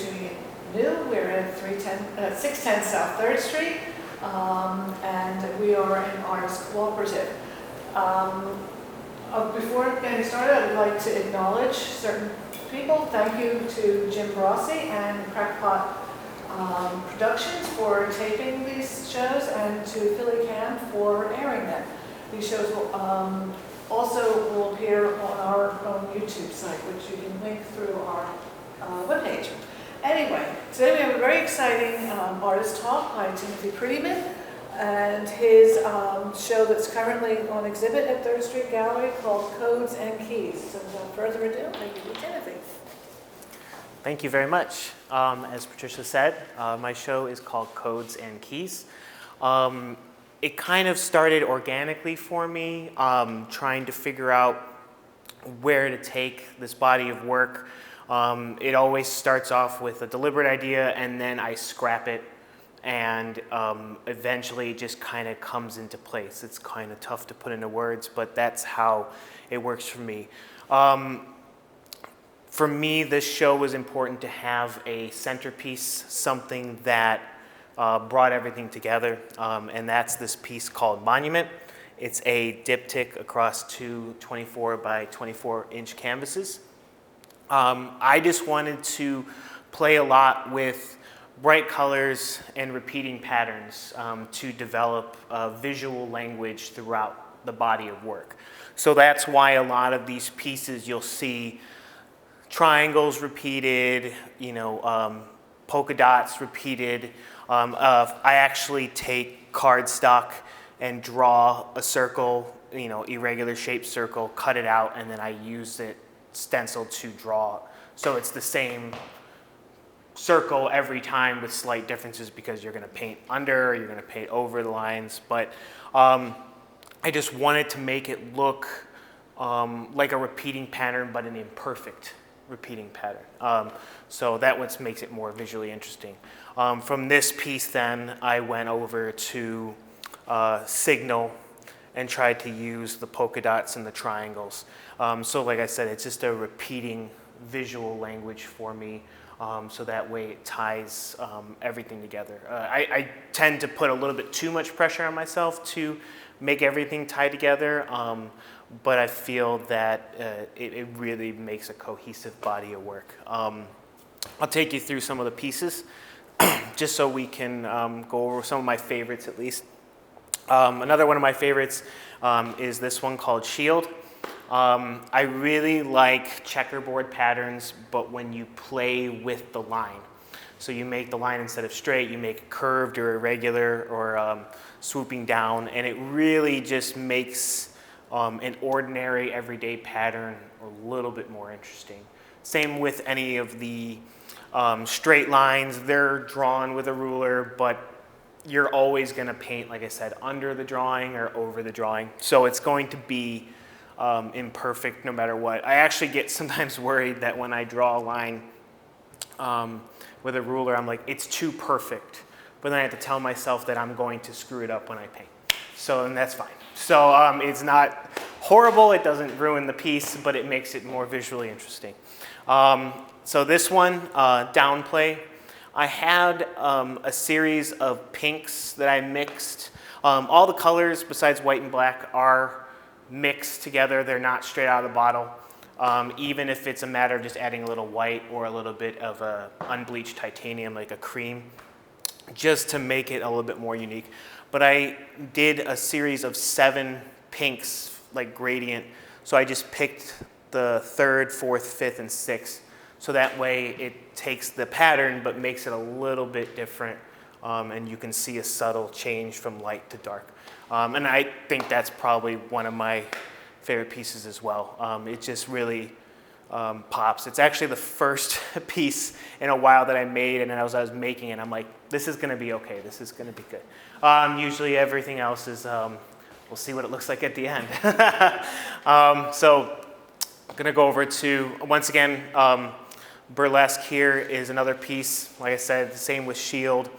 tuning in new, we're at 610 South 3rd Street, and we are an artist cooperative. Before getting started, I would like to acknowledge certain people. Thank you to Jim Brossi and Crackpot Productions for taping these shows, and to Philly Cam for airing them. These shows will also will appear on our own YouTube site, which you can link through our webpage. Anyway, today we have a very exciting artist talk by Timothy Prettyman, and his show that's currently on exhibit at 3rd Street Gallery called Codes and Keys. So without further ado, thank you to Timothy. Thank you very much. As Patricia said, my show is called Codes and Keys. It kind of started organically for me, trying to figure out where to take this body of work. It always starts off with a deliberate idea, and then I scrap it, and eventually it just kind of comes into place. It's kind of tough to put into words, but that's how it works for me. For me, this show was important to have a centerpiece, something that brought everything together, and that's this piece called Monument. It's a diptych across two 24 by 24 inch canvases. I just wanted to play a lot with bright colors and repeating patterns to develop visual language throughout the body of work. So that's why a lot of these pieces you'll see triangles repeated, polka dots repeated. I actually take cardstock and draw a circle, irregular shaped circle, cut it out, and then I use it stenciled to draw. So it's the same circle every time with slight differences because you're going to paint under, you're going to paint over the lines. But I just wanted to make it look like a repeating pattern, but an imperfect repeating pattern. So that what makes it more visually interesting. From this piece then, I went over to Signal and tried to use the polka dots and the triangles. So like I said, it's just a repeating visual language for me, so that way it ties everything together. I tend to put a little bit too much pressure on myself to make everything tie together, but I feel that it really makes a cohesive body of work. I'll take you through some of the pieces, just so we can go over some of my favorites at least. Another one of my favorites is this one called Shield. I really like checkerboard patterns, but when you play with the line. So you make the line instead of straight, you make it curved or irregular or swooping down, and it really just makes an ordinary everyday pattern a little bit more interesting. Same with any of the straight lines. They're drawn with a ruler, but you're always going to paint, like I said, under the drawing or over the drawing. So it's going to be imperfect no matter what. I actually get sometimes worried that when I draw a line with a ruler, I'm like, it's too perfect. But then I have to tell myself that I'm going to screw it up when I paint. So and that's fine. So it's not horrible. It doesn't ruin the piece, but it makes it more visually interesting. So this one, Downplay. I had a series of pinks that I mixed. All the colors besides white and black are mixed together. They're not straight out of the bottle. Even if it's a matter of just adding a little white or a little bit of a unbleached titanium, like a cream, just to make it a little bit more unique. But I did a series of 7 pinks, like gradient. So I just picked the 3rd, 4th, 5th, and 6th. So that way it takes the pattern but makes it a little bit different, and you can see a subtle change from light to dark. And I think that's probably one of my favorite pieces as well. It just really pops. It's actually the first piece in a while that I made, and as I was making it, I'm like, this is going to be okay. This is going to be good. Usually everything else is, we'll see what it looks like at the end. So I'm going to go over to, once again, Burlesque here is another piece. Like I said, the same with Shield,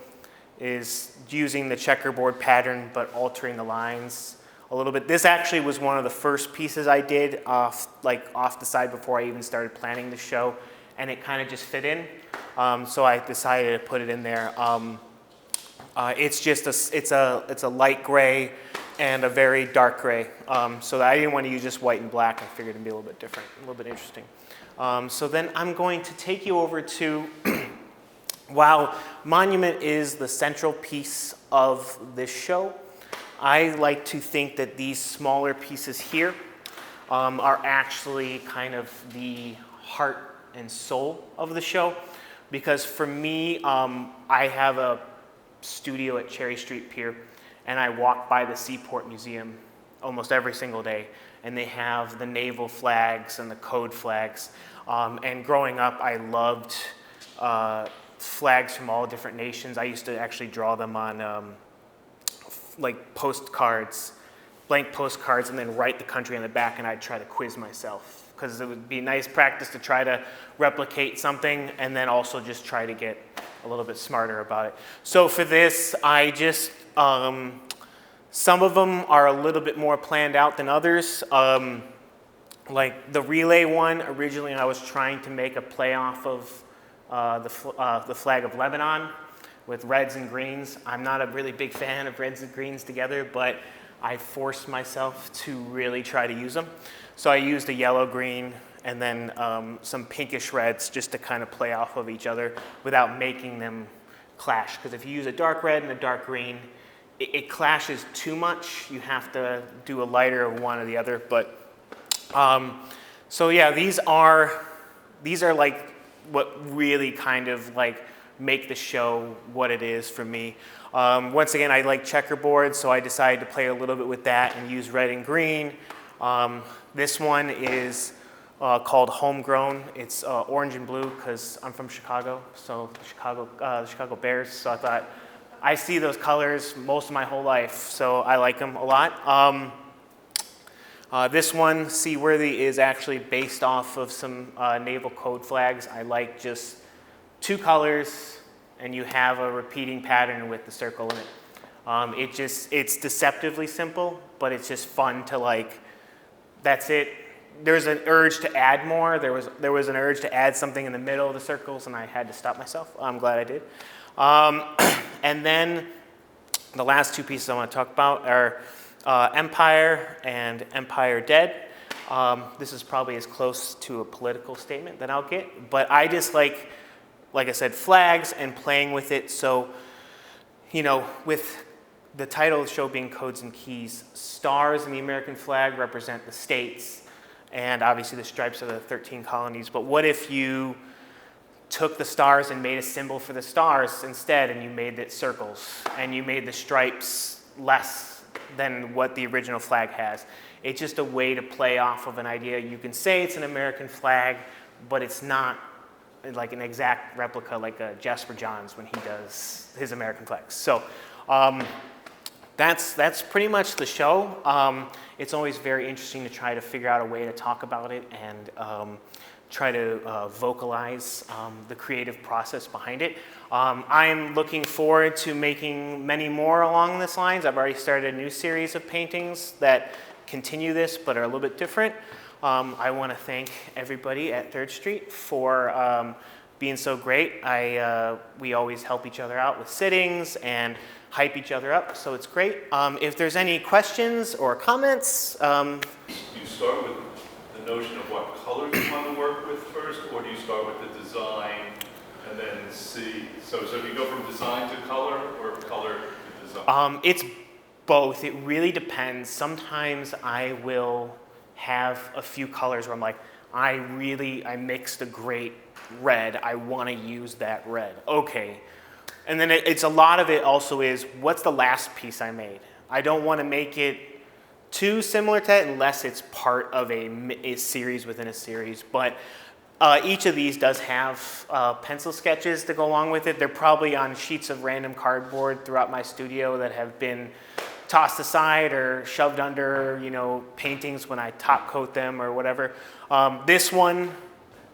is using the checkerboard pattern but altering the lines a little bit. This actually was one of the first pieces I did off the side before I even started planning the show, and it kind of just fit in. So I decided to put it in there. It's a light gray and a very dark gray. So I didn't want to use just white and black. I figured it'd be a little bit different, a little bit interesting. So then I'm going to take you over to, while Monument is the central piece of this show, I like to think that these smaller pieces here are actually kind of the heart and soul of the show. Because for me, I have a studio at Cherry Street Pier, and I walk by the Seaport Museum almost every single day, and they have the naval flags and the code flags. And growing up, I loved flags from all different nations. I used to actually draw them on like postcards, blank postcards, and then write the country on the back, and I'd try to quiz myself, because it would be nice practice to try to replicate something and then also just try to get a little bit smarter about it. So for this, I just, some of them are a little bit more planned out than others. Like the relay one, originally I was trying to make a play off of the flag of Lebanon with reds and greens. I'm not a really big fan of reds and greens together, but I forced myself to really try to use them. So I used a yellow green and then some pinkish reds just to kind of play off of each other without making them clash. Because if you use a dark red and a dark green, it clashes too much. You have to do a lighter of one or the other. But so yeah, these are like what really kind of like make the show what it is for me. Once again, I like checkerboard, so I decided to play a little bit with that and use red and green. This one is called Homegrown. It's orange and blue because I'm from Chicago, so the Chicago Bears. So I thought, I see those colors most of my whole life, so I like them a lot. This one, Seaworthy, is actually based off of some naval code flags. I like just two colors, and you have a repeating pattern with the circle in it. It's deceptively simple, but it's just fun to like, that's it. There's an urge to add more. There was an urge to add something in the middle of the circles, and I had to stop myself. I'm glad I did. And then the last two pieces I want to talk about are Empire and Empire Dead. This is probably as close to a political statement that I'll get, but I just like I said, flags and playing with it. So, you know, with the title of the show being Codes and Keys, stars in the American flag represent the states, and obviously the stripes are the 13 colonies. But what if you took the stars and made a symbol for the stars instead, and you made it circles, and you made the stripes less than what the original flag has? It's just a way to play off of an idea. You can say it's an American flag, but it's not like an exact replica like Jasper Johns when he does his American flags. So that's pretty much the show. It's always very interesting to try to figure out a way to talk about it and try to vocalize the creative process behind it. I'm looking forward to making many more along this lines. I've already started a new series of paintings that continue this but are a little bit different. I want to thank everybody at 3rd Street for being so great. We always help each other out with sittings and hype each other up, so it's great. If there's any questions or comments. You start with the notion of what colors you want to work with first, or do you start with the design and then see? So do you go from design to color, or color to design? It's both. It really depends. Sometimes I will have a few colors where I'm like, I mixed a great red. I want to use that red. Okay. And then it's a lot of it also is, what's the last piece I made? I don't want to make it too similar to that unless it's part of a series within a series. But each of these does have pencil sketches to go along with it. They're probably on sheets of random cardboard throughout my studio that have been tossed aside or shoved under, paintings when I top coat them or whatever. This one,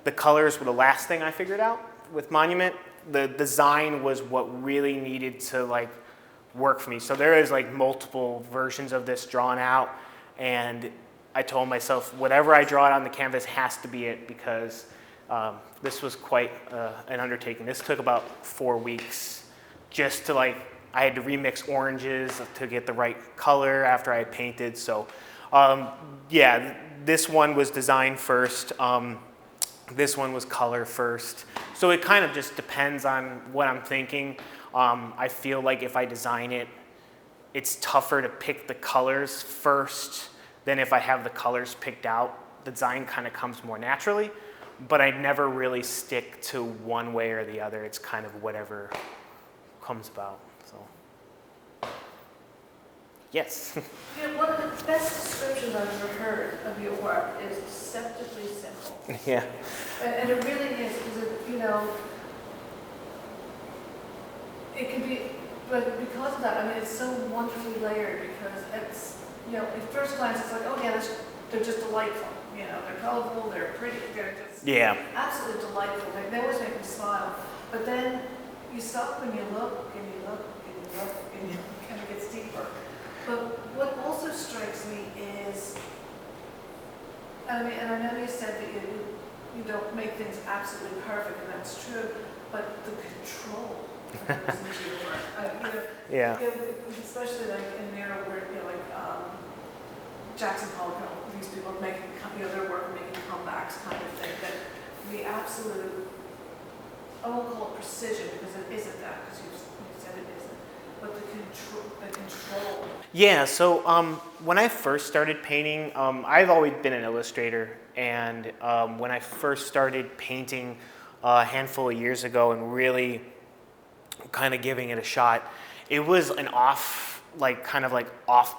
the colors were the last thing I figured out with Monument. The design was what really needed to work for me. So there is multiple versions of this drawn out, and I told myself whatever I draw out on the canvas has to be it, because This was quite an undertaking. This took about 4 weeks just to I had to remix oranges to get the right color after I had painted. So yeah, this one was design first. This one was color first. So it kind of just depends on what I'm thinking. I feel like if I design it, it's tougher to pick the colors first than if I have the colors picked out. The design kind of comes more naturally, but I never really stick to one way or the other. It's kind of whatever comes about. So, yes. You know, one of the best descriptions I've ever heard of your work is deceptively simple. Yeah. And it really is, because you know, it can be, but because of that, I mean, it's so wonderfully layered because it's, you know, at first glance, it's like, oh yeah, they're just delightful. You know, they're colorful, they're pretty, they're just absolutely delightful. They always make me smile. But then you stop and you look and you look and you look and it kind of gets deeper. But what also strikes me is, I mean, and I know you said that you don't make things absolutely perfect, and that's true, but the control that goes into your work. You know, Yeah. you know, especially like in there where, you know, like Jackson Pollock, these people making, you know, their work making comebacks kind of thing, that the absolute, I won't call it precision because it isn't that, because you said it isn't, but the control. Yeah, so when I first started painting, I've always been an illustrator, and when I first started painting a handful of years ago and really kind of giving it a shot, it was an off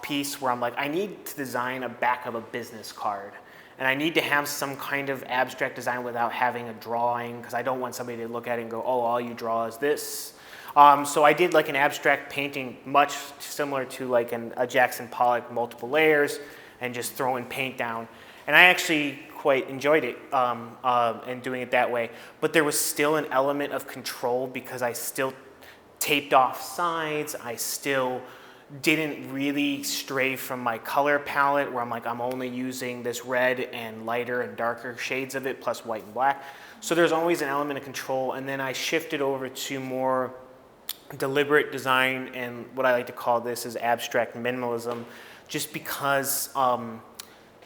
piece where I'm like, I need to design a back of a business card. And I need to have some kind of abstract design without having a drawing, because I don't want somebody to look at it and go, oh, all you draw is this. So I did like an abstract painting, much similar to like a Jackson Pollock, multiple layers, and just throwing paint down. And I actually quite enjoyed it and doing it that way. But there was still an element of control because I still taped off sides. I still didn't really stray from my color palette where I'm like, I'm only using this red and lighter and darker shades of it plus white and black. So there's always an element of control. And then I shifted over to more deliberate design, and what I like to call this is abstract minimalism, just because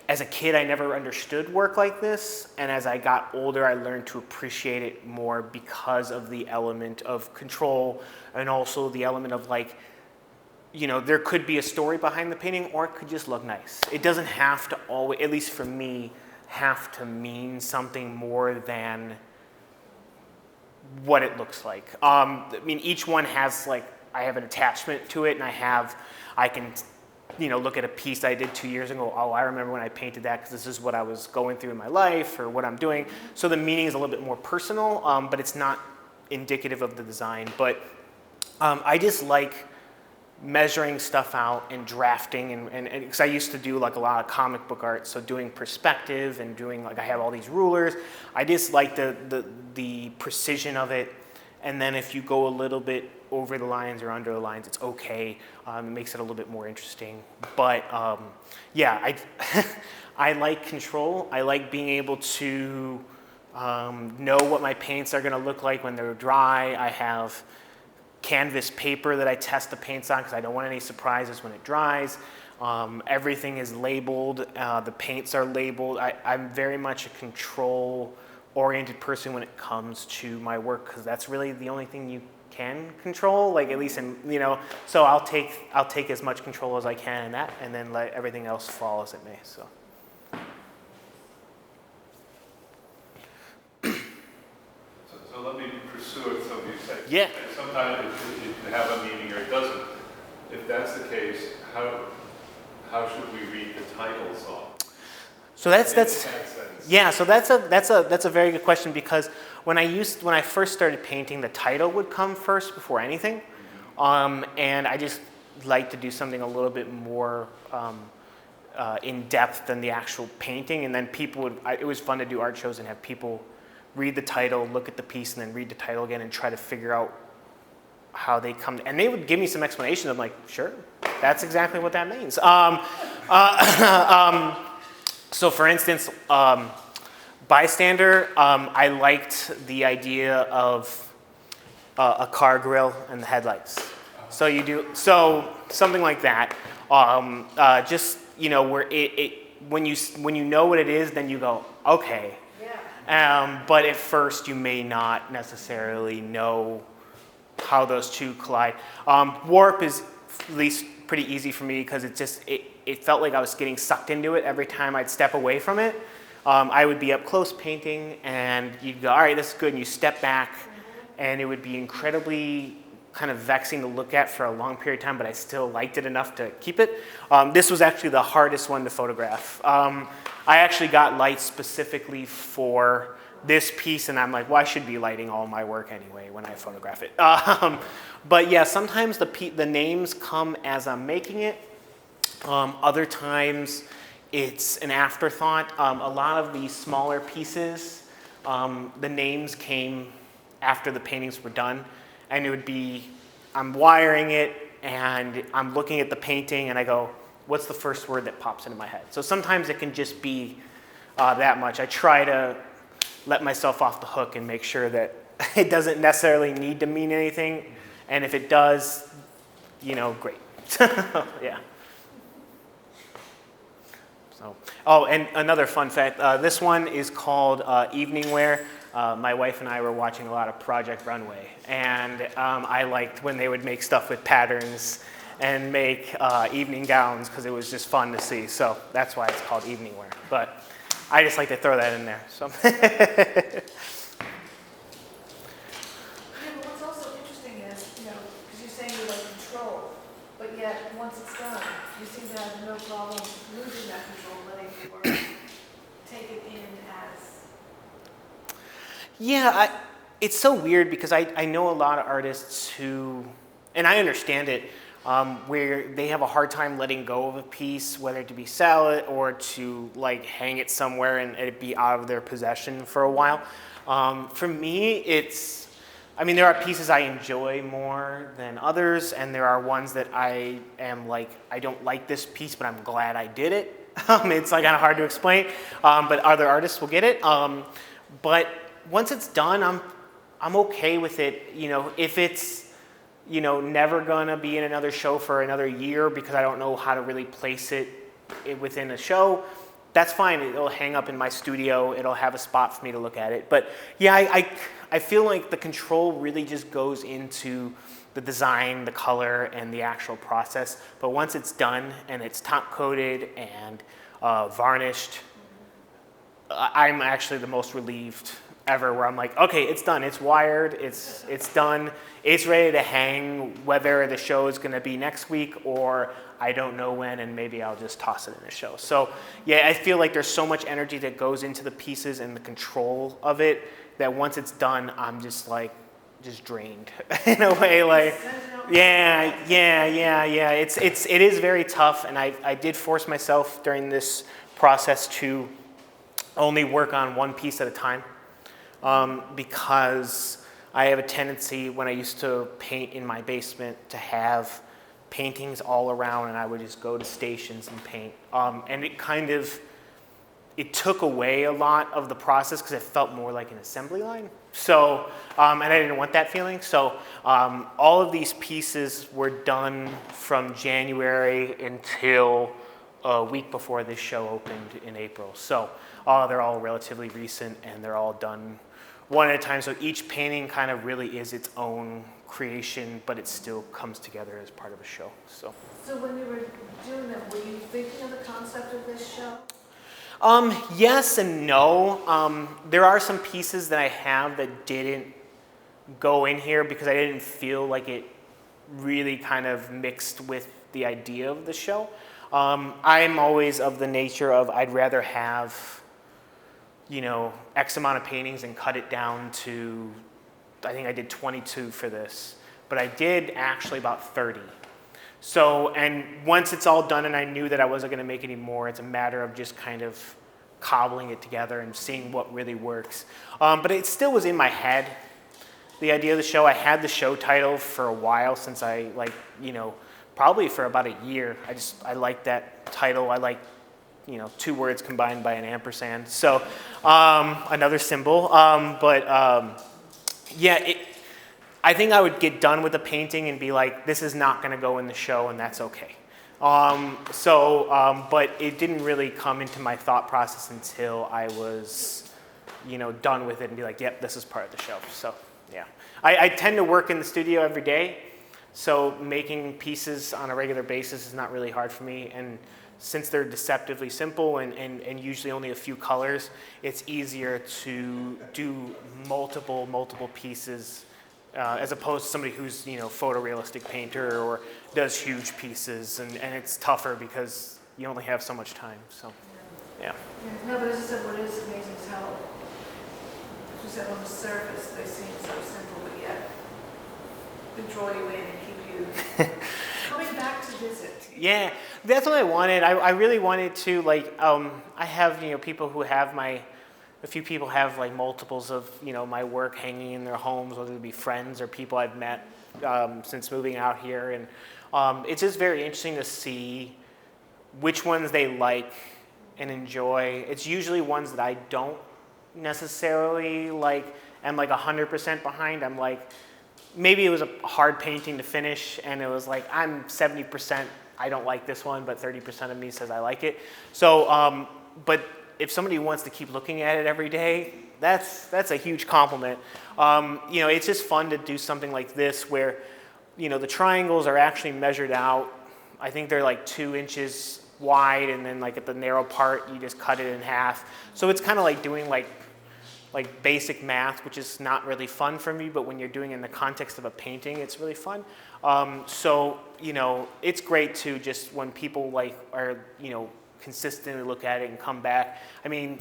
as a kid I never understood work like this, and as I got older I learned to appreciate it more because of the element of control and also the element of like, you know, there could be a story behind the painting or it could just look nice. It doesn't have to always, at least for me, have to mean something more than what it looks like. I mean, each one has like, I have an attachment to it, and I can, you know, look at a piece I did 2 years ago. Oh, I remember when I painted that because this is what I was going through in my life or what I'm doing. So the meaning is a little bit more personal, but it's not indicative of the design. But I just like measuring stuff out and drafting, and because I used to do like a lot of comic book art, so doing perspective and doing like, I have all these rulers. I just like the precision of it, and then if you go a little bit over the lines or under the lines, it's okay. It makes it a little bit more interesting. But yeah, I like control. I like being able to know what my paints are going to look like when they're dry. I have canvas paper that I test the paints on because I don't want any surprises when it dries. Everything is labeled. The paints are labeled. I'm very much a control-oriented person when it comes to my work because that's really the only thing you can control, like at least in, you know. So I'll take as much control as I can in that, and then let everything else fall as it may. So. So let me pursue it. So you say, yeah. Sometimes it can have a meaning or it doesn't. If that's the case, how should we read the titles off? So that's yeah. So that's a very good question, because when I first started painting, the title would come first before anything, and I just like to do something a little bit more in depth than the actual painting, and then people would. It was fun to do art shows and have people read the title, look at the piece, and then read the title again and try to figure out how they come. And they would give me some explanation. I'm like, sure, that's exactly what that means. So for instance, bystander, I liked the idea of a car grill and the headlights. So you do something like that. Just where when you know what it is, then you go okay. Yeah. But at first, you may not necessarily know how those two collide. Warp is at least pretty easy for me because it felt like I was getting sucked into it every time I'd step away from it. I would be up close painting, and you'd go, all right, this is good, and you step back, and it would be incredibly kind of vexing to look at for a long period of time, but I still liked it enough to keep it. This was actually the hardest one to photograph. I actually got lights specifically for this piece, and I'm like, well, I should be lighting all my work anyway when I photograph it. But yeah, sometimes the names come as I'm making it. Other times it's an afterthought. A lot of these smaller pieces, the names came after the paintings were done, and it would be, I'm wiring it, and I'm looking at the painting, and I go, what's the first word that pops into my head? So sometimes it can just be that much. I try to let myself off the hook and make sure that it doesn't necessarily need to mean anything. And if it does, great. Yeah. So, and another fun fact, this one is called Evening Wear. My wife and I were watching a lot of Project Runway, and I liked when they would make stuff with patterns and make evening gowns because it was just fun to see. So that's why it's called Evening Wear. But I just like to throw that in there. So. Yeah, but what's also interesting is, because you're saying you like control, but yet once it's done, you seem to have no problem losing that control, letting the work take it in as. Yeah, it's so weird because I know a lot of artists who, and I understand it, where they have a hard time letting go of a piece, whether to be sell it or to like hang it somewhere and it be out of their possession for a while. For me, there are pieces I enjoy more than others, and there are ones that I am like, I don't like this piece, but I'm glad I did it. It's like kind of hard to explain, but other artists will get it. But once it's done, I'm okay with it. If it's never gonna be in another show for another year because I don't know how to really place it within a show, that's fine. It'll hang up in my studio. It'll have a spot for me to look at it. But yeah, I feel like the control really just goes into the design, the color, and the actual process. But once it's done and it's top coated and varnished, I'm actually the most relieved ever, where I'm like, okay, it's done, it's wired, it's done, it's ready to hang, whether the show is gonna be next week or I don't know when, and maybe I'll just toss it in a show. So yeah, I feel like there's so much energy that goes into the pieces and the control of it that once it's done, I'm just drained in a way, like, yeah. It is very tough, and I did force myself during this process to only work on one piece at a time. Because I have a tendency, when I used to paint in my basement, to have paintings all around, and I would just go to stations and paint. And it took away a lot of the process because it felt more like an assembly line. So, and I didn't want that feeling. So all of these pieces were done from January until a week before this show opened in April. So they're all relatively recent, and they're all done one at a time. So each painting kind of really is its own creation, but it still comes together as part of a show. So when you were doing that, were you thinking of the concept of this show? Yes and no. There are some pieces that I have that didn't go in here because I didn't feel like it really kind of mixed with the idea of the show. I'm always of the nature of I'd rather have X amount of paintings and cut it down to, I think I did 22 for this, but I did actually about 30. So, and once it's all done and I knew that I wasn't gonna make any more, it's a matter of just kind of cobbling it together and seeing what really works. But it still was in my head, the idea of the show. I had the show title for a while, since probably for about a year. I liked that title. I liked two words combined by an ampersand. So another symbol. Yeah, I think I would get done with the painting and be like, this is not going to go in the show, and that's okay. But it didn't really come into my thought process until I was, done with it and be like, yep, this is part of the show. So yeah, I tend to work in the studio every day, so making pieces on a regular basis is not really hard for me. And since they're deceptively simple and usually only a few colors, it's easier to do multiple pieces as opposed to somebody who's photorealistic painter or does huge pieces, and it's tougher because you only have so much time. So yeah. No, but as I said, what is amazing is how, as you said, on the surface they seem so simple, but yet they draw you in and keep you coming back to visit. Yeah, that's what I wanted. I really wanted to, I have, people who have a few people have like multiples of, my work hanging in their homes, whether it be friends or people I've met since moving out here. And it's just very interesting to see which ones they like and enjoy. It's usually ones that I don't necessarily am 100% behind. I'm like, maybe it was a hard painting to finish and it was like, I'm 70%, I don't like this one, but 30% of me says I like it. So, but if somebody wants to keep looking at it every day, that's a huge compliment. It's just fun to do something like this where, the triangles are actually measured out. I think they're like 2 inches wide, and then at the narrow part, you just cut it in half. So it's kind of like doing like basic math, which is not really fun for me, but when you're doing it in the context of a painting, it's really fun. It's great to just when people are, consistently look at it and come back. I mean,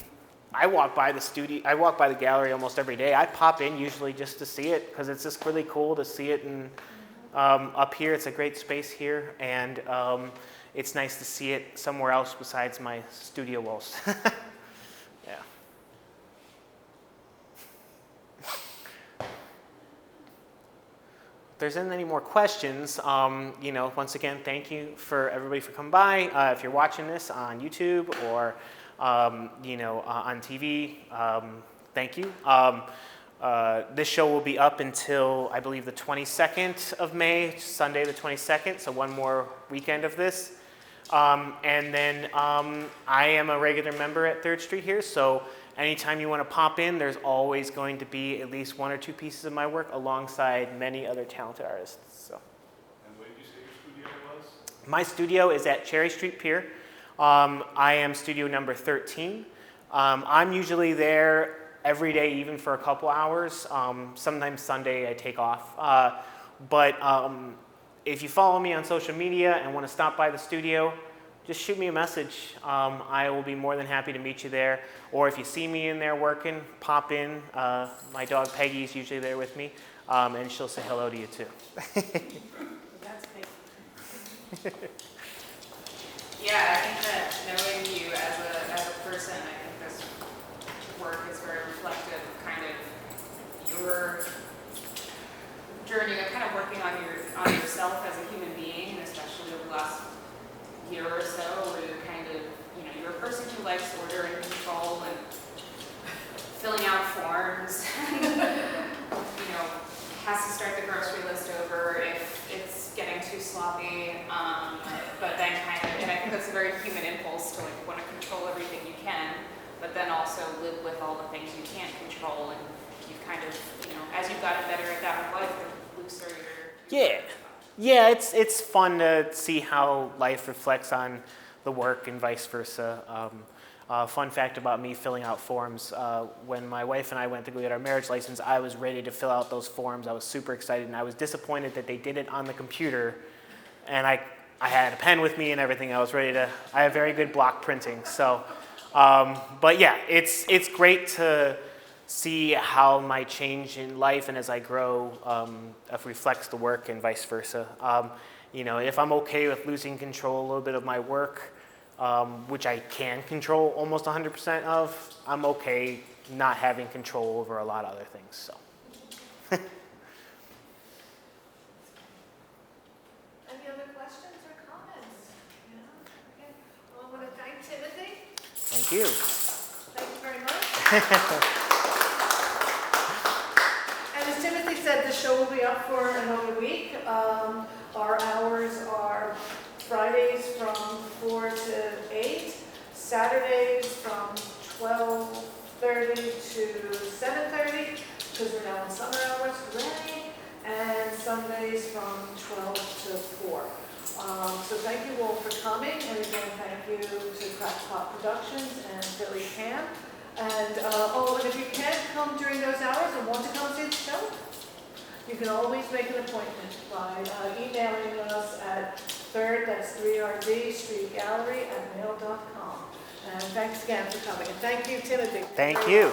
I walk by the gallery almost every day. I pop in usually just to see it because it's just really cool to see it. And up here, it's a great space here, and it's nice to see it somewhere else besides my studio walls. Yeah. If there's any more questions, once again, thank you for everybody for coming by. If you're watching this on YouTube or, on TV, thank you. This show will be up until, I believe, the 22nd of May, Sunday the 22nd, so one more weekend of this. And then I am a regular member at 3rd Street here, so anytime you want to pop in, there's always going to be at least 1 or 2 pieces of my work alongside many other talented artists. So. And where did you say your studio was? My studio is at Cherry Street Pier. I am studio number 13. I'm usually there every day, even for a couple hours. Sometimes Sunday I take off. But if you follow me on social media and want to stop by the studio, just shoot me a message. I will be more than happy to meet you there. Or if you see me in there working, pop in. My dog Peggy is usually there with me, and she'll say hello to you too. That's big. Yeah, I think that knowing you as a person, I think this work is very reflective of kind of your journey of kind of working on yourself as a human being, especially over the last year or so, where you're kind of, you're a person who likes order and control and filling out forms, has to start the grocery list over if it's getting too sloppy, but then and I think that's a very human impulse to want to control everything you can, but then also live with all the things you can't control, and you've kind of, as you've gotten better at that in life, the looser your Yeah, it's fun to see how life reflects on the work and vice versa. Fun fact about me filling out forms, when my wife and I went to go get our marriage license, I was ready to fill out those forms. I was super excited, and I was disappointed that they did it on the computer, and I had a pen with me and everything. I have very good block printing. So, but yeah, it's great to see how my change in life and as I grow reflects the work and vice versa. If I'm okay with losing control a little bit of my work, which I can control almost 100% of, I'm okay not having control over a lot of other things. So. Any other questions or comments? Okay. Well, I want to thank Timothy you. Thank you very much. And as Timothy said, the show will be up for another week. Our hours are Fridays from 4 to 8, Saturdays from 12:30 to 7:30, because we're now in summer hours, hooray, and Sundays from 12 to 4. So thank you all for coming, and again, thank you to Crackpot Productions and Billy Camp. And, and if you can't come during those hours and want to come see the show, you can always make an appointment by emailing us at 3rd, that's 3RD Street Gallery @mail.com. And thanks again for coming. And thank you, Timothy. Thank you.